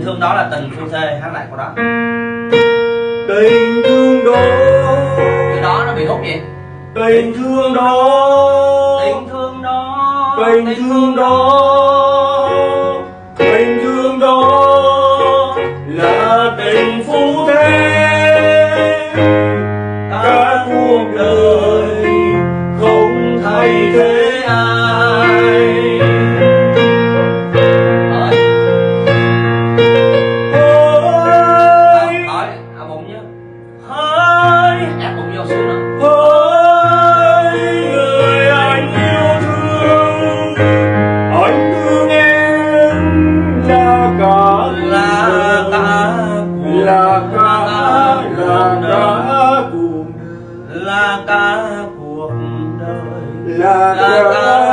thương đó là tình phu thê, hát lại câu đó. Tình thương đó, Cái đó nó bị hút gì? tình thương đó, Tình thương đó, tình thương đó, tình thương đó là tình phu thê. Cả cuộc đời không thay thế ai. Hỏi ở bụng nhá, Hỡi, ép bụng vô xuống nữa. hỡi người anh yêu thương, anh thương em là cả Là cả cuộc là cả cuộc đời, là cả cuộc đời, là cả